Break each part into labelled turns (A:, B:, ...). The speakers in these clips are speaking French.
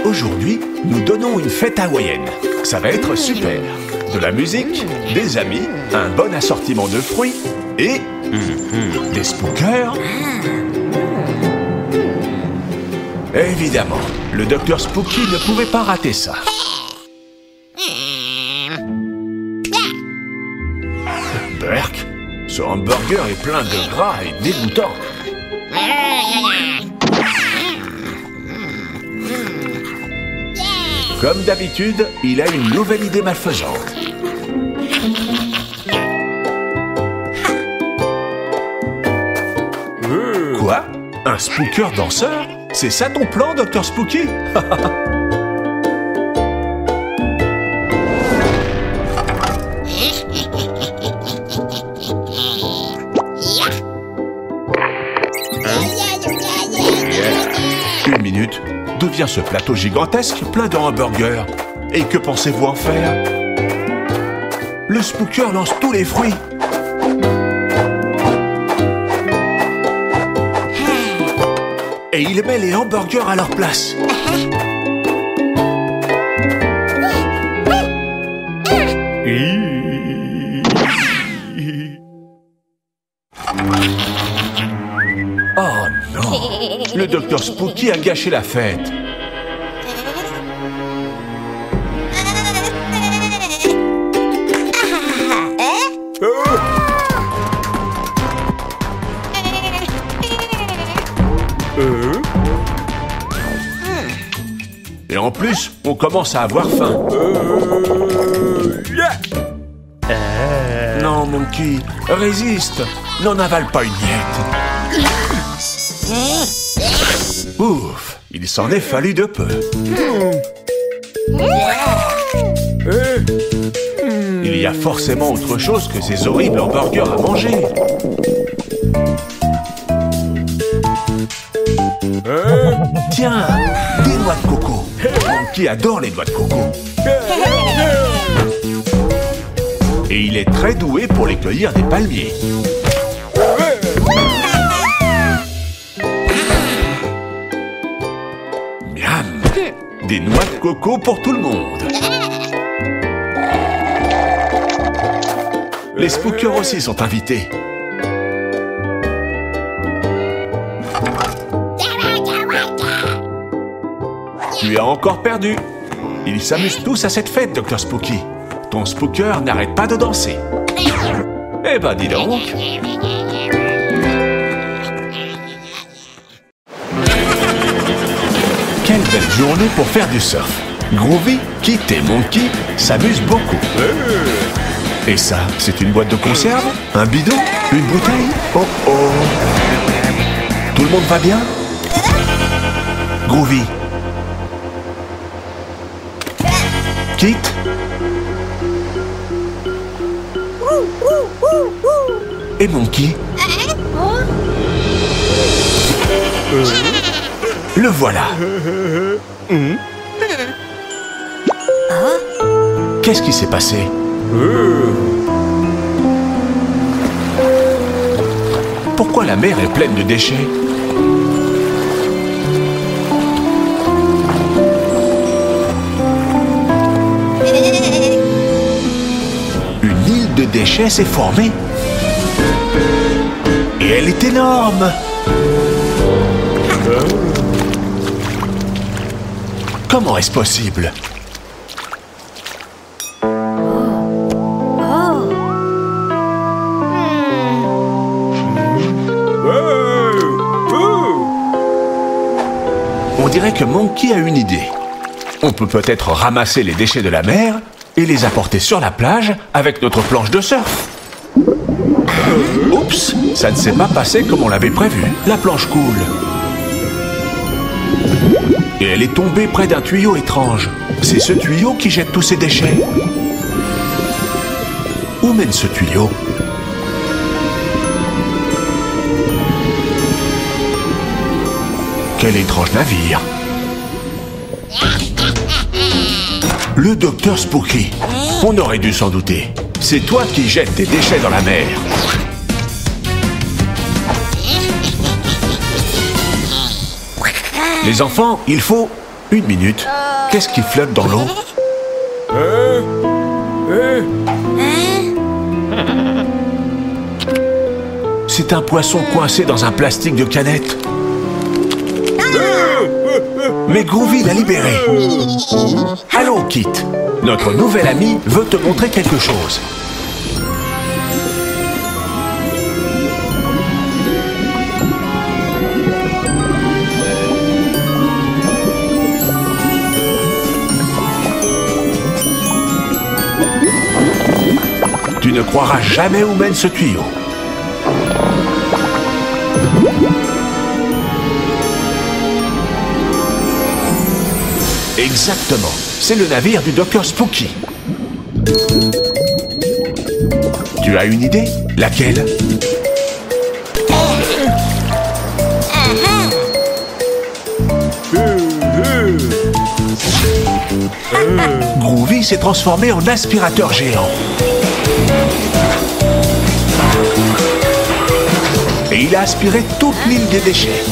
A: Aujourd'hui, nous donnons une fête hawaïenne. Ça va être super. De la musique, des amis, un bon assortiment de fruits et des spookers. Évidemment, le docteur Spooky ne pouvait pas rater ça. Berk, ce hamburger est plein de gras et dégoûtant. Comme d'habitude, il a une nouvelle idée malfaisante. Quoi? Un spooker danseur? C'est ça ton plan, Dr Spooky? Une minute. D'où vient ce plateau gigantesque plein de hamburgers? Et que pensez-vous en faire? Le spooker lance tous les fruits. Et il met les hamburgers à leur place. Oh non! Le docteur Spooky a gâché la fête. Et en plus, on commence à avoir faim. Non, Monkey, résiste. N'en avale pas une miette. Ouf, il s'en est fallu de peu. Il y a forcément autre chose que ces horribles hamburgers à manger. Tiens, des noix de coco. Monkey adore les noix de coco. Et il est très doué pour les cueillir des palmiers. Miam! Des noix de coco pour tout le monde. Les spookers aussi sont invités. Tu as encore perdu. Ils s'amusent tous à cette fête, Dr Spooky. Ton spooker n'arrête pas de danser. Eh ben, dis donc. Quelle belle journée pour faire du surf. Groovy, Kit et Monkey s'amusent beaucoup. Et ça, c'est une boîte de conserve? Un bidon? Une bouteille? Oh oh! Tout le monde va bien? Groovy. Kit? Et Monkey? Le voilà. Qu'est-ce qui s'est passé? Pourquoi la mer est pleine de déchets? Une île de déchets s'est formée. Et elle est énorme. Comment est-ce possible? On dirait que Monkey a une idée. On peut peut-être ramasser les déchets de la mer et les apporter sur la plage avec notre planche de surf. Oups, ça ne s'est pas passé comme on l'avait prévu. La planche coule. Et elle est tombée près d'un tuyau étrange. C'est ce tuyau qui jette tous ces déchets. Où mène ce tuyau? Quel étrange navire! Le docteur Spooky. On aurait dû s'en douter. C'est toi qui jettes tes déchets dans la mer. Les enfants, il faut Une minute. Qu'est-ce qui flotte dans l'eau? C'est un poisson coincé dans un plastique de canette. Mais Groovy l'a libéré. Allons, Kit. Notre nouvel ami veut te montrer quelque chose. Tu ne croiras jamais où mène ce tuyau. Exactement. C'est le navire du Dr Spooky. Tu as une idée? Laquelle? Groovy s'est transformé en aspirateur géant. Et il a aspiré toute l'île des déchets.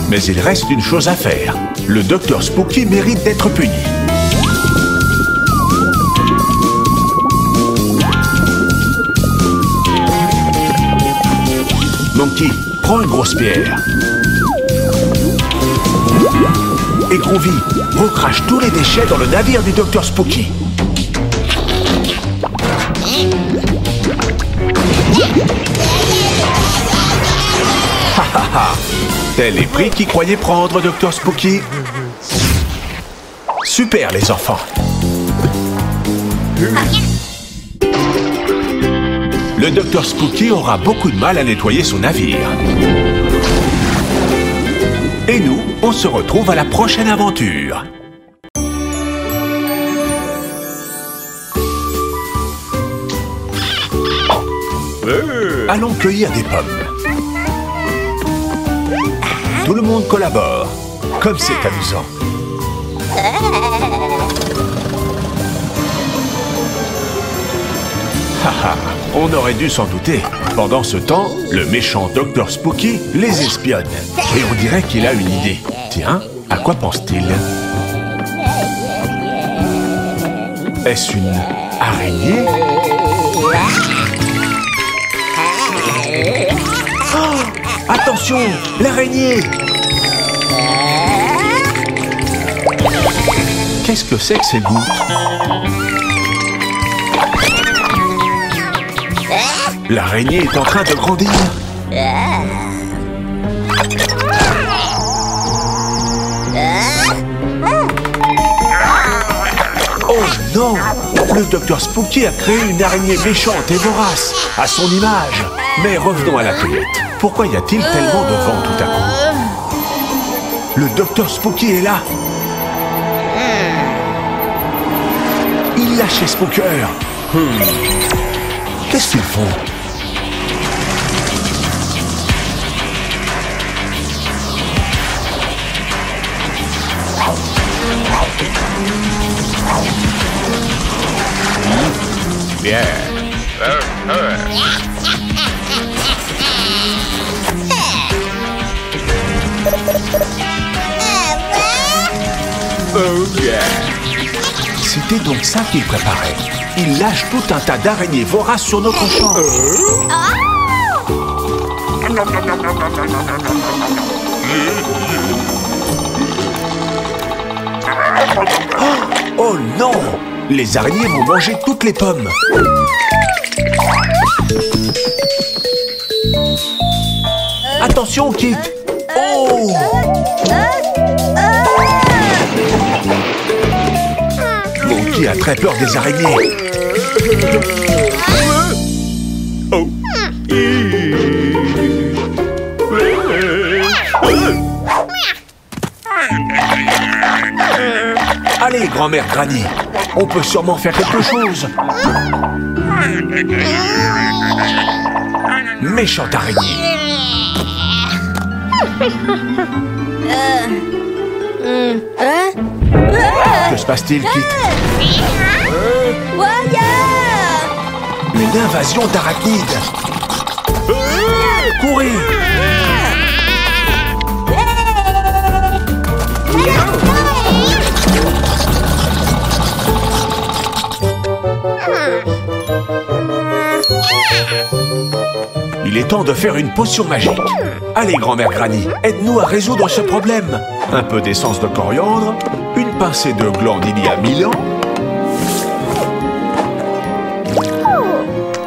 A: Mais il reste une chose à faire. Le Dr Spooky mérite d'être puni. Monkey, prends une grosse pierre. Et Groovy, recrache tous les déchets dans le navire du Dr Spooky. Ha ha ha! Tel est pris qui croyait prendre, Dr Spooky. Super, les enfants. Le Dr Spooky aura beaucoup de mal à nettoyer son navire. Et nous, on se retrouve à la prochaine aventure. Allons cueillir des pommes. Tout le monde collabore. Comme c'est amusant. Haha, on aurait dû s'en douter. Pendant ce temps, le méchant Dr Spooky les espionne. Et on dirait qu'il a une idée. Tiens, à quoi pense-t-il? Est-ce une araignée? Oh, attention, l'araignée! Qu'est-ce que c'est que ces gouttes? L'araignée est en train de grandir. Oh non! Le Dr Spooky a créé une araignée méchante et vorace, à son image. Mais revenons à la cueillette. Pourquoi y a-t-il tellement de vent tout à coup? Le Dr Spooky est là. Il lâche les spookers. Qu'est-ce qu'ils font? Bien. Oh yeah. C'était donc ça qu'il préparait. Il lâche tout un tas d'araignées voraces sur notre champ. Oh non! Les araignées vont manger toutes les pommes. Attention, Kit! Oh! Monkey a très peur des araignées. Oh! Allez, grand-mère Granny, on peut sûrement faire quelque chose. Méchante araignée. Que se passe-t-il, Kit? Une invasion d'arachnides. Courez! Il est temps de faire une potion magique. Allez, grand-mère Granny, aide-nous à résoudre ce problème. Un peu d'essence de coriandre, une pincée de gland d'il y a 1000 ans,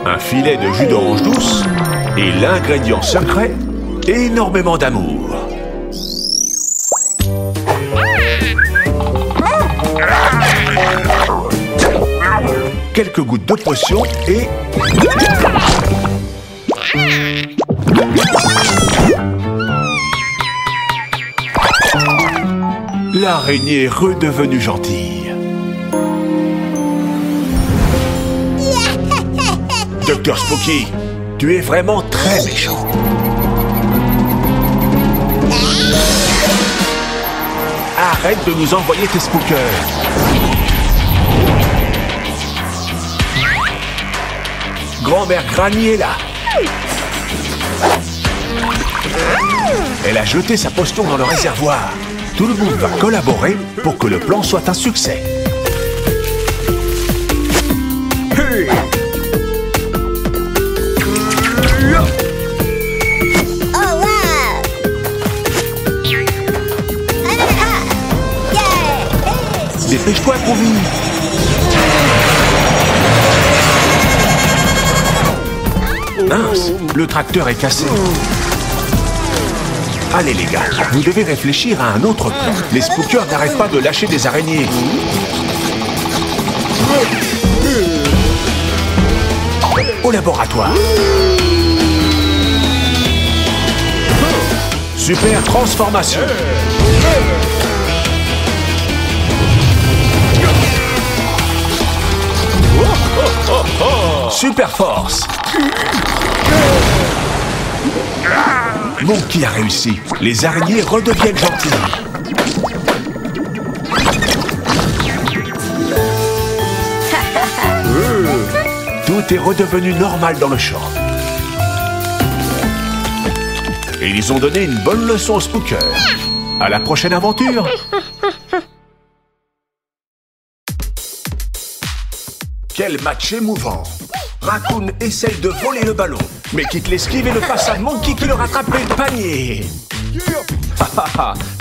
A: un filet de jus d'orange douce et l'ingrédient secret, énormément d'amour. Quelques gouttes de potion et... l'araignée est redevenue gentille. Docteur Spooky, tu es vraiment très méchant. Arrête de nous envoyer tes spookers. Grand-mère Granny est là. Elle a jeté sa potion dans le réservoir. Tout le monde va collaborer pour que le plan soit un succès. Dépêche-toi, Groovy. Mince, le tracteur est cassé. Allez les gars, vous devez réfléchir à un autre plan. Les spookers n'arrêtent pas de lâcher des araignées. Au laboratoire. Super transformation. Super force. Monkey a réussi. Les araignées redeviennent gentilles. Tout est redevenu normal dans le champ. Et ils ont donné une bonne leçon aux spookers. À la prochaine aventure. Quel match émouvant. Raccoon essaye de voler le ballon, mais quitte l'esquive et le passe à Monkey qui le rattrape et le panier.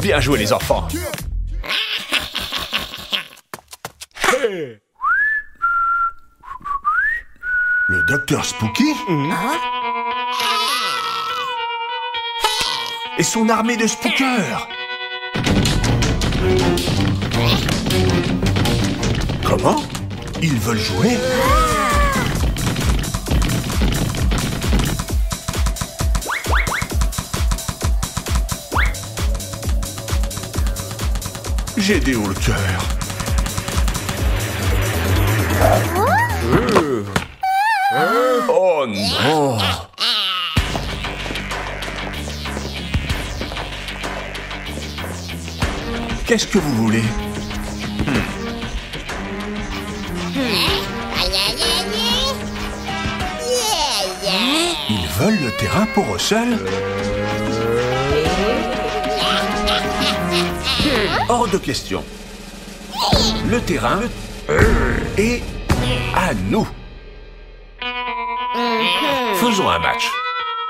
A: Bien joué les enfants. Le docteur Spooky et son armée de spookers. Comment? Ils veulent jouer? J'ai des hauts le cœur. Oh non! Qu'est-ce que vous voulez? Ils veulent le terrain pour eux seuls? Hors de question. Le terrain est à nous. Faisons un match.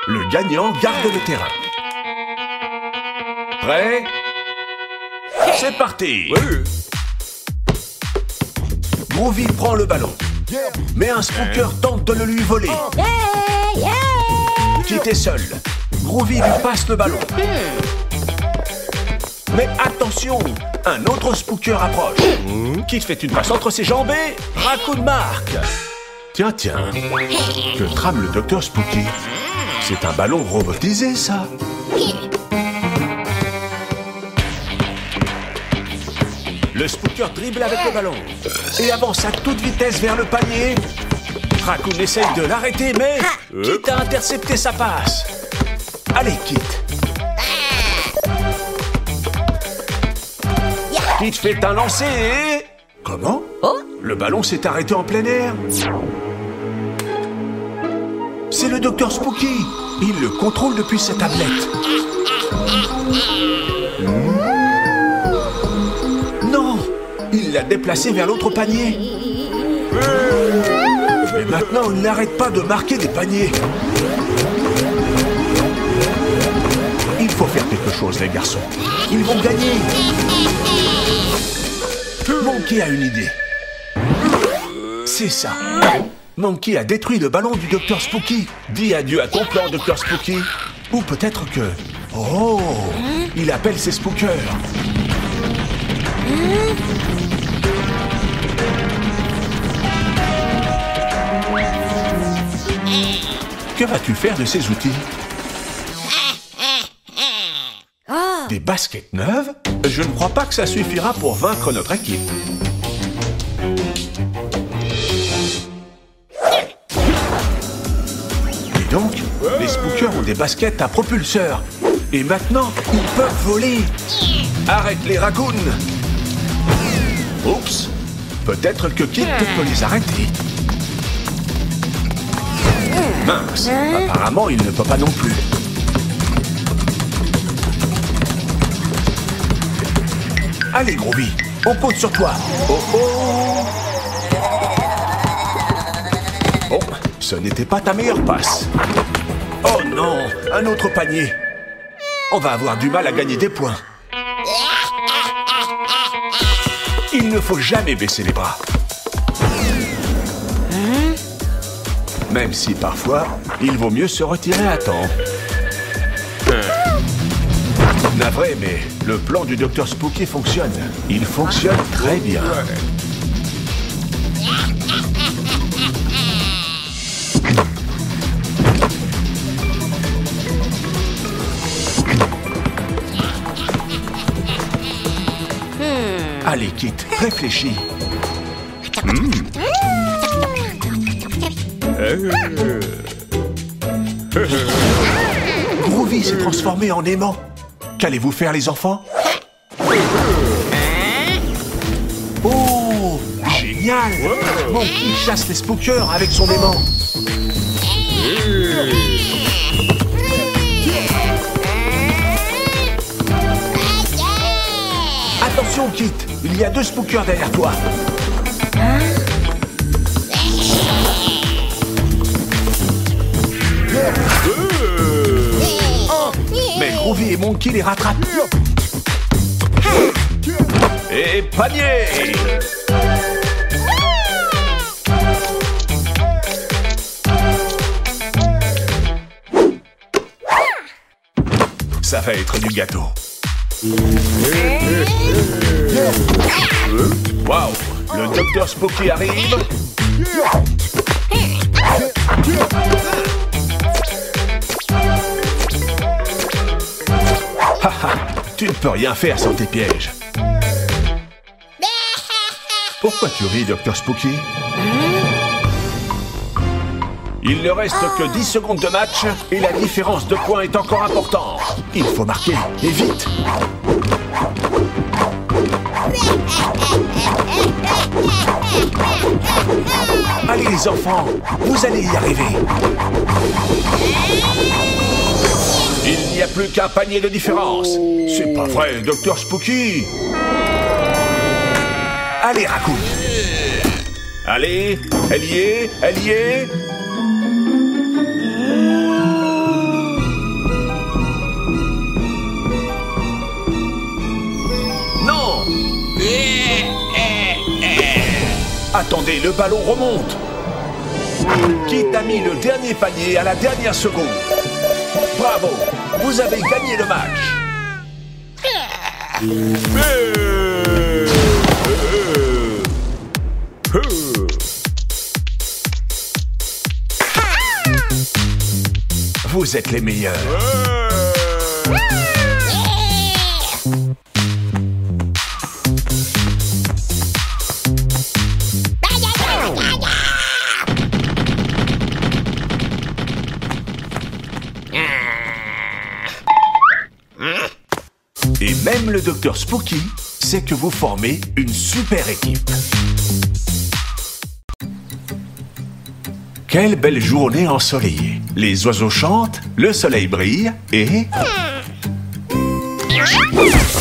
A: Le gagnant garde le terrain. Prêt? C'est parti. Groovy prend le ballon. Mais un spooker tente de le lui voler. Kit est seul. Groovy lui passe le ballon. Mais attention, un autre spooker approche. Kit fait une passe entre ses jambes et Raccoon marque. Tiens, que trame le docteur Spooky? C'est un ballon robotisé, ça. Le spooker dribble avec le ballon et avance à toute vitesse vers le panier. Raccoon essaye de l'arrêter, mais Kit a intercepté sa passe. Allez, Kit. Kit fait un lancer et... Comment? Le ballon s'est arrêté en plein air. C'est le docteur Spooky. Il le contrôle depuis sa tablette. Non! Il l'a déplacé vers l'autre panier. Mais maintenant, il n'arrête pas de marquer des paniers. faut faire quelque chose, les garçons. Ils vont gagner. Monkey a une idée. C'est ça. Monkey a détruit le ballon du Dr Spooky. Dis adieu à ton plan, Dr Spooky. Ou peut-être que... Oh, il appelle ses spookers. Que vas-tu faire de ces outils? Des baskets neuves? Je ne crois pas que ça suffira pour vaincre notre équipe. Et donc, les spookers ont des baskets à propulseur. Et maintenant, ils peuvent voler. Arrête les raccoons. Oups. Peut-être que Kit peut les arrêter. Mince. Apparemment, il ne peut pas non plus. Allez, Groovy, on compte sur toi. Oh, oh. Oh, ce n'était pas ta meilleure passe. Oh non, un autre panier. On va avoir du mal à gagner des points. Il ne faut jamais baisser les bras. Même si parfois, il vaut mieux se retirer à temps. Navré, mais le plan du Dr Spooky fonctionne. Il fonctionne très bien. Allez, Kit, réfléchis. Groovy s'est transformé en aimant. Qu'allez-vous faire, les enfants? Oh, génial! Monkey chasse les spookers avec son aimant. Attention, Kit, il y a 2 spookers derrière toi. Mais Groovy et Monkey les rattrapent. Et panier! Ça va être du gâteau. Waouh! Le Dr Spooky arrive. Haha, tu ne peux rien faire sans tes pièges. Pourquoi tu ris, Dr Spooky? Il ne reste que 10 secondes de match et la différence de points est encore importante. Il faut marquer, et vite. Allez les enfants, vous allez y arriver. Il n'y a plus qu'un panier de différence. C'est pas vrai, Dr Spooky. Allez, Raccoon. Allez, elle y est, elle y est. Non. Attendez, le ballon remonte. Kit a mis le dernier panier à la dernière seconde. Bravo, vous avez gagné le match. Vous êtes les meilleurs. Et même le Dr Spooky sait que vous formez une super équipe. Quelle belle journée ensoleillée. Les oiseaux chantent, le soleil brille et...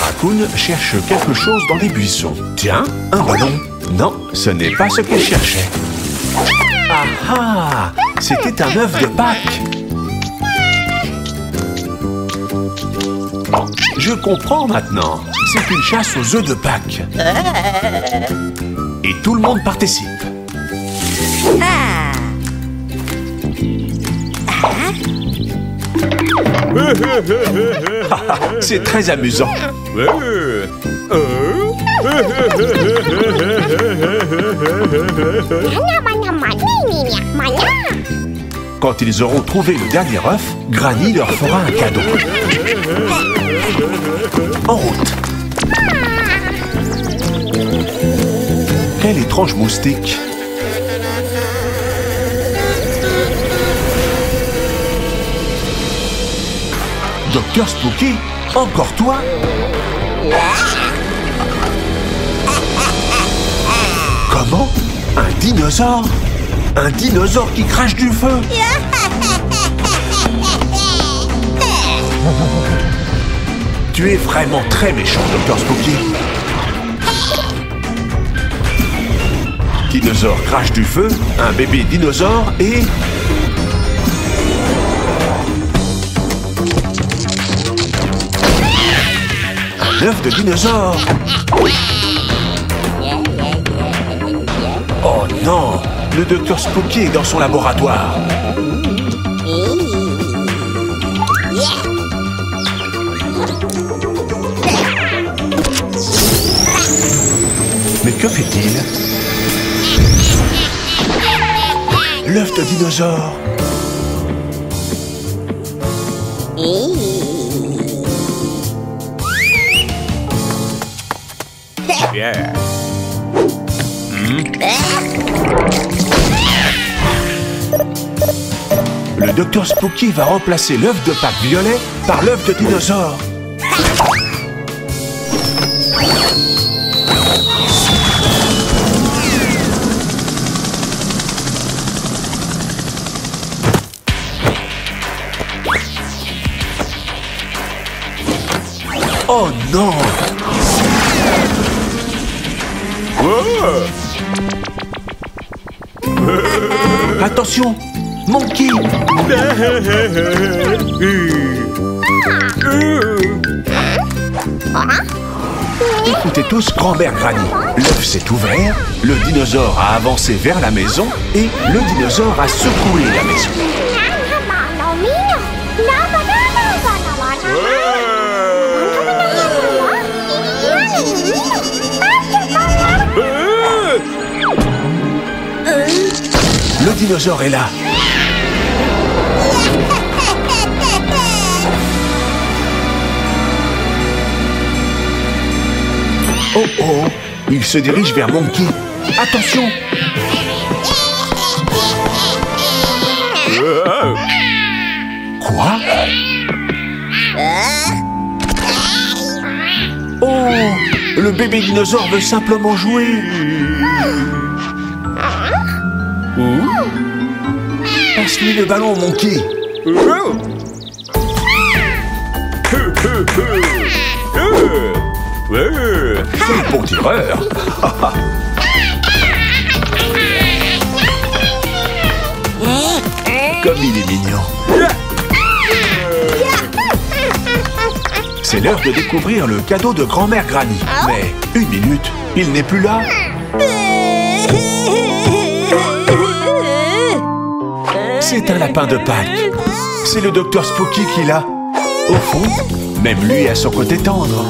A: Raccoon cherche quelque chose dans les buissons. Tiens, un ballon. Non, ce n'est pas ce qu'il cherchait. Ah ah, c'était un œuf de Pâques. Je comprends maintenant. C'est une chasse aux œufs de Pâques. Et tout le monde participe. C'est très amusant. Quand ils auront trouvé le dernier œuf, Granny leur fera un cadeau. En route. Quel étrange moustique. Docteur Spooky, encore toi? Comment? Un dinosaure? Un dinosaure qui crache du feu? Tu es vraiment très méchant, Docteur Spooky. Dinosaure crache du feu, un bébé dinosaure et... un œuf de dinosaure. Oh non! Le Docteur Spooky est dans son laboratoire. Mais que fait-il? L'œuf de dinosaure. Yeah. Le Docteur Spooky va remplacer l'œuf de Pâques violet par l'œuf de dinosaure. Oh non! Attention! Monkey! Écoutez tous Grand-mère Granny. L'œuf s'est ouvert, le dinosaure a avancé vers la maison et le dinosaure a secoué la maison. Le dinosaure est là. Oh oh, il se dirige vers Monkey. Attention! Quoi? Oh, le bébé dinosaure veut simplement jouer. Passe-lui le ballon, Monkey. Quel bon tireur. Comme il est mignon. C'est l'heure de découvrir le cadeau de grand-mère Granny. Mais, une minute, il n'est plus là. C'est un lapin de Pâques. C'est le Docteur Spooky qui l'a. Au fond, même lui a son côté tendre.